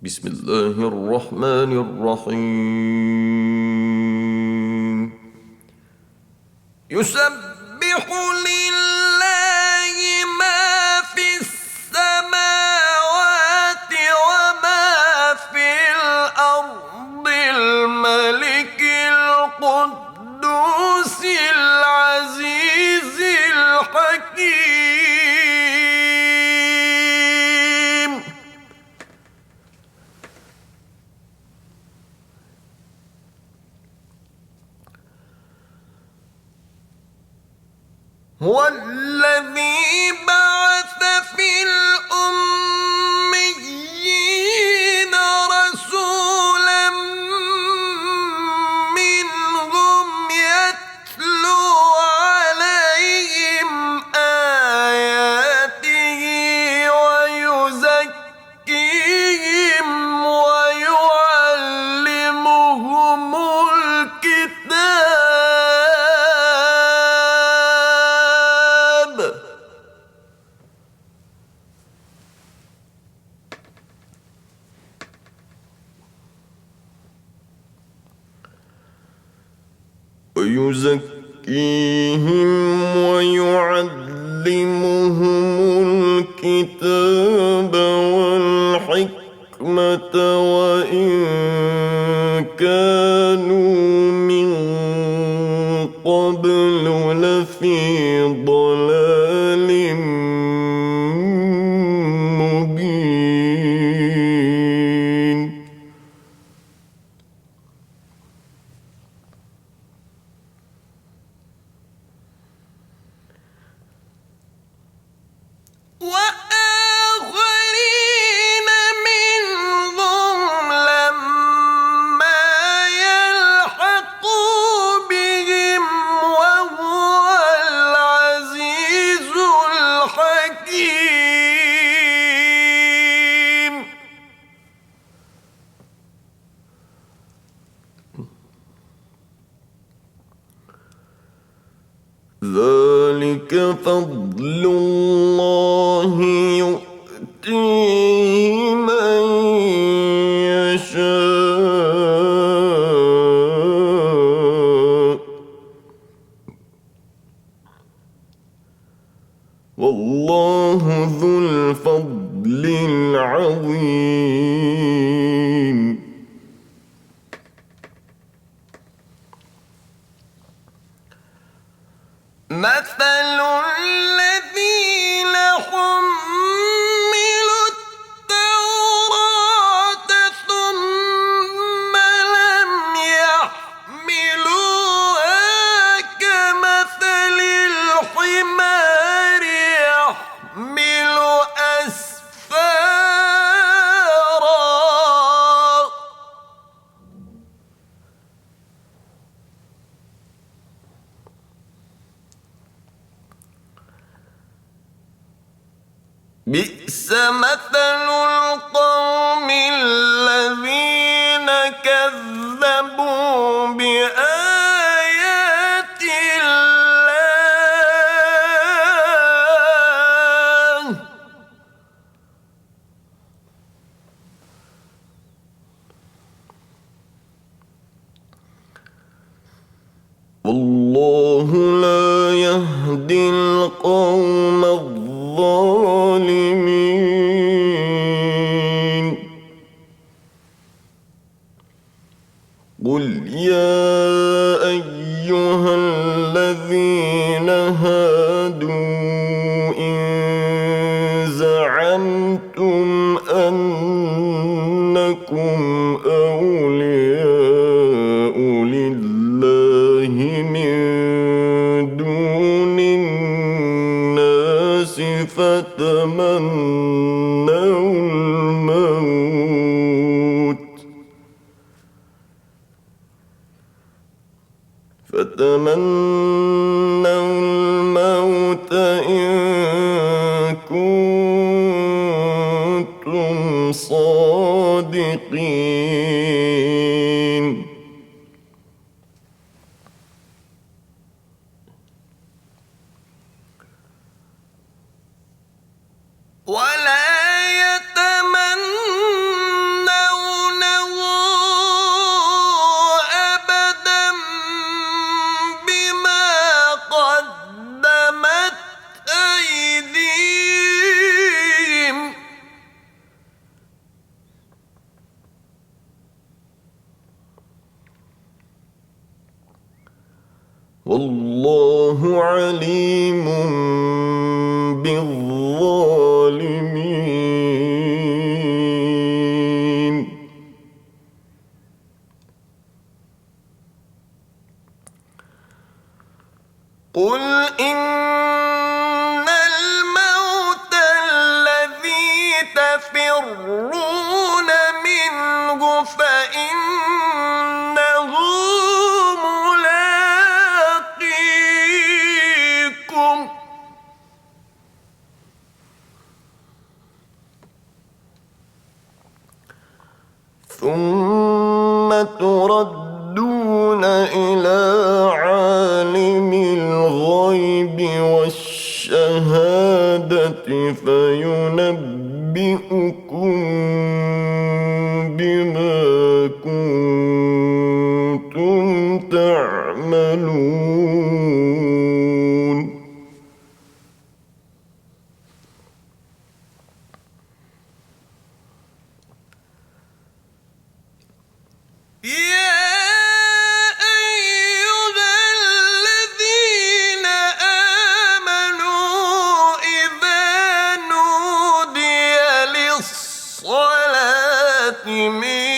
بسم الله الرحمن الرحيم. يسبح لله ما في السماوات وما في الأرض الملك القدوس العزيز الحكيم. هو الذي بعث في الأميين رسولا منهم يتلو عليهم آياته ويزكيهم ويعلمهم الكتاب والحكمة وإن كانوا من قبل لفي ضلال مبين. وآخرين منهم لما يلحقوا بهم وهو العزيز الحكيم. ذلك فضل الله يؤتيه من يشاء والله ذو الفضل العظيم. مثل الذين حملوا التوراة ثم لم يحملوها كمثل الحمار يحمل أسفارا بئس مثل القوم الذين كذبوا بآيات الله والله لا يهدي القوم الظالمين. قل يا أيها الذين هادوا إن زعمتم أنكم أولياء لله من دون الناس فتمنوا الموت إن كنتم صادقين. ولا يتمنى والله عليم بالظالمين. قل إن الموت الذي تفرون منه فإنه ملاقيكم، ثم تردون إلى عالم الغيب والشهادة فينبئكم بما كنتم تعملون. يا أيها الذين آمنوا إذا نودي للصلاة من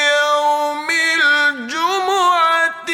يوم الجمعة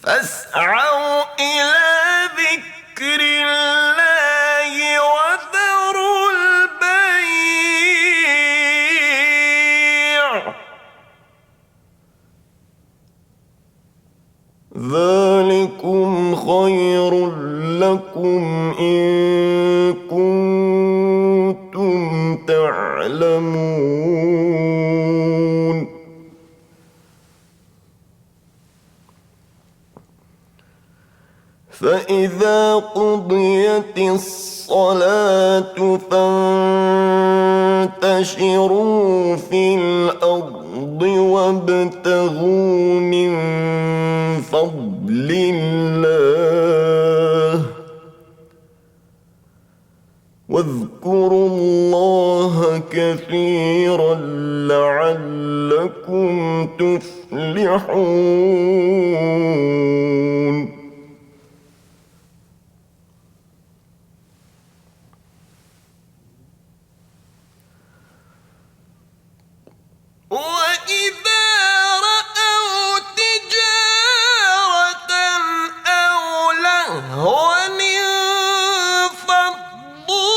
فاسعوا إلى ذكر الله وذروا البيع، ذلكم خير لكم إن كنتم تعلمون. فإذا قضيت الصلاة فانتشروا في الأرض وابتغوا من فضل الله واذكروا الله كثيرا لعلكم تفلحون. وإذا رأوا تجارة أو لهوا انفضوا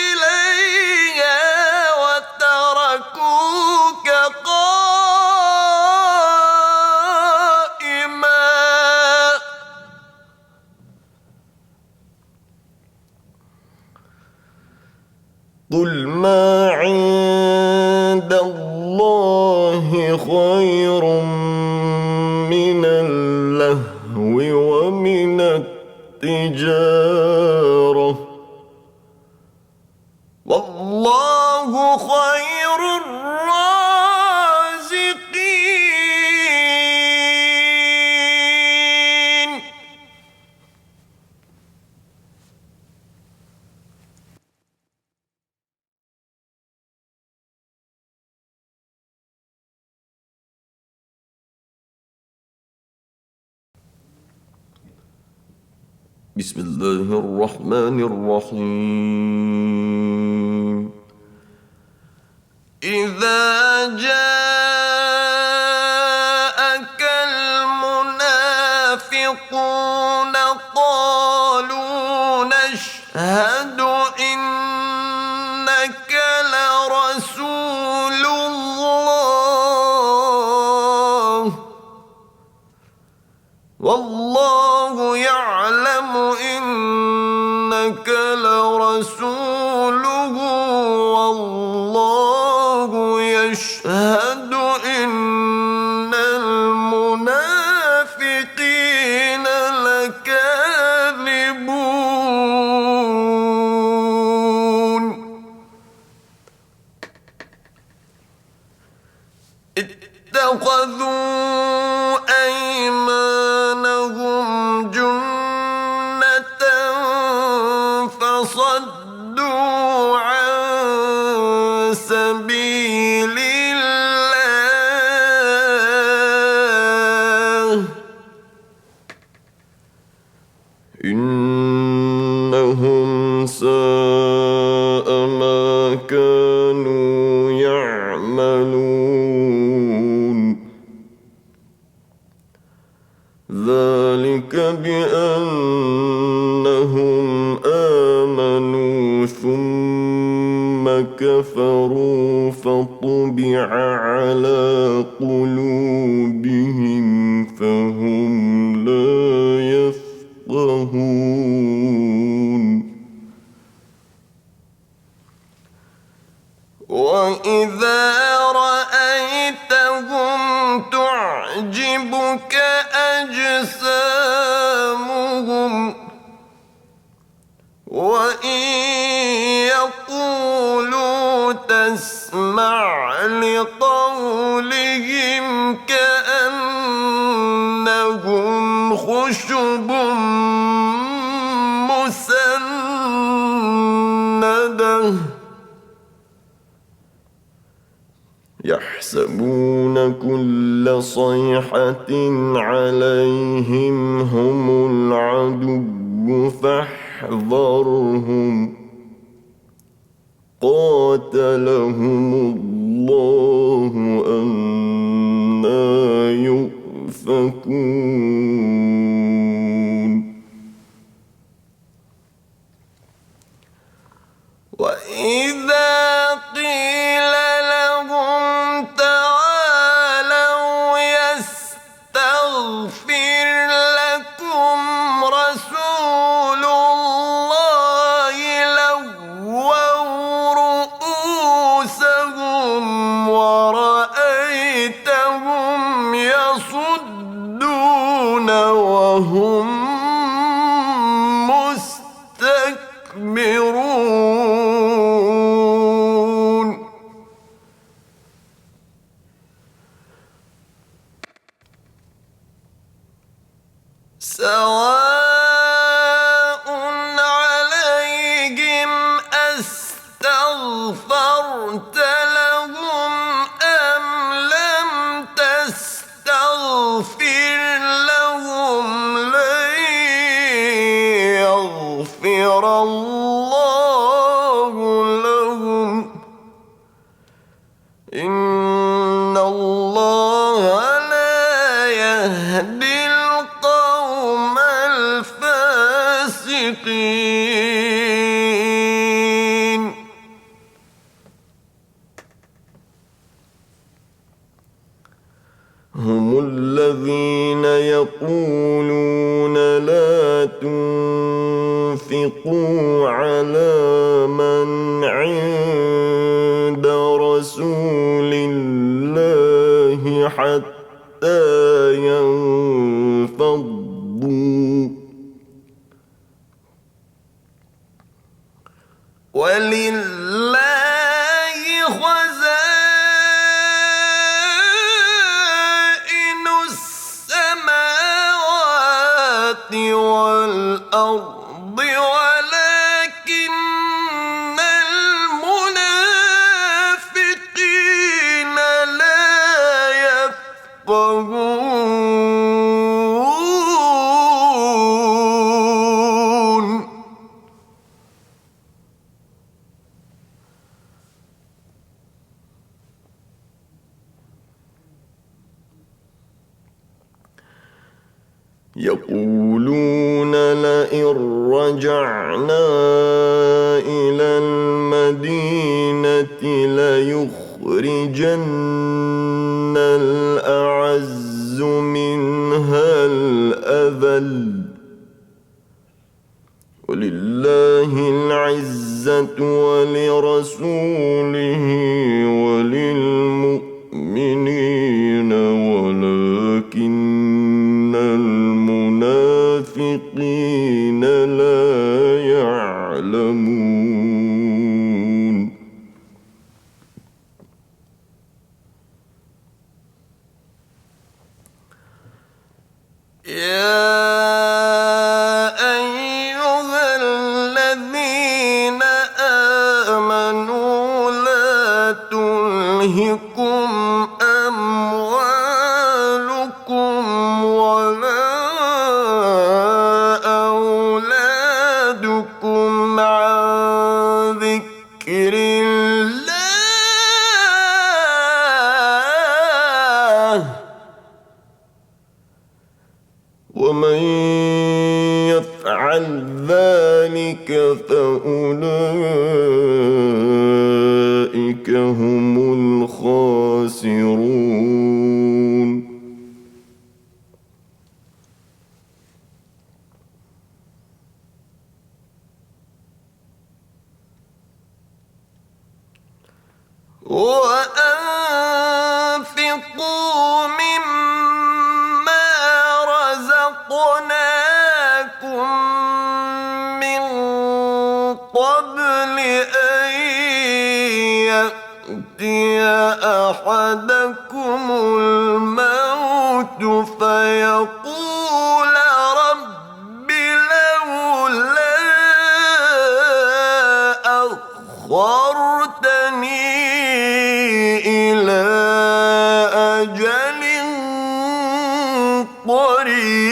إليها وتركوك قائما، قل ما عند الله خير من اللهو ومن التجارة، والله خير الرازقين. بسم الله الرحمن الرحيم. إذا جاءك المنافقون قالوا نشهد إنك لرسول الله والله يعلم إنك لرسوله والله يشهد إن المنافقين لكاذبون. اتخذوا أيمانهم جنة إنهم ساء ما كانوا يعملون ذلك بأنهم آمنوا ثم كفروا فطبع على قلوبهم فهم لا يفقهون وإذا رأيتهم تعجبك أجسامهم وإن يقولوا تسمع لقولهم كأنهم خشب مسندة يحسبون كل صيحة عليهم هم العدو فاحذرهم قاتلهم الله أنى يؤفكون وإذا قيل لهم تعالوا يستغفر لكم رسول الله لووا رؤوسهم ورأيتهم يصدون وهم مستكبرون سواء عليهم أستغفرت لهم أم لم تستغفر لهم لن يغفر الله لهم إن الله لا يهدي القوم الفاسقين هم الذين يقولون لا تنفقوا على من عند رسول الله حتى ينفضوا ولله خزائن السماوات والأرض ولكن المنافقين لا يفقهون يقولون لئن رجعنا إلى المدينة ليخرجن الأعز منها الأذل ولله العزة ولرسوله وللمؤمنين ولكن المنافقين لا يعلمون يا أيها الذين آمنوا لا تلهكم أموالكم ولا أولادكم ذكر الله ومن يفعل ذلك فأولئك هم الخاسرون وأنفقوا مما رزقناكم من قبل أن يأتي أحدكم الموت فيقول رب لولا أخرتني إلى أجل قريب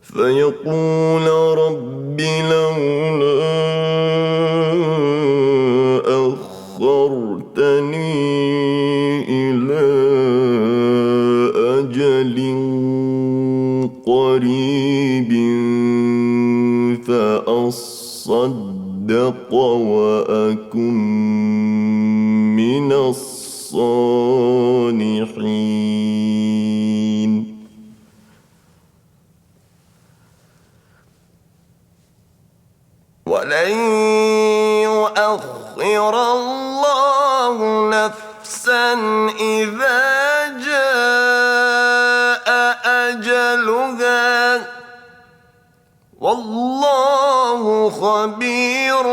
فيقول رب لولا أخرتني إلى أجل قريب فأصدق وأكن من الصالحين ولن يؤخر الله نفسا إذا جاء أجلها والله خبير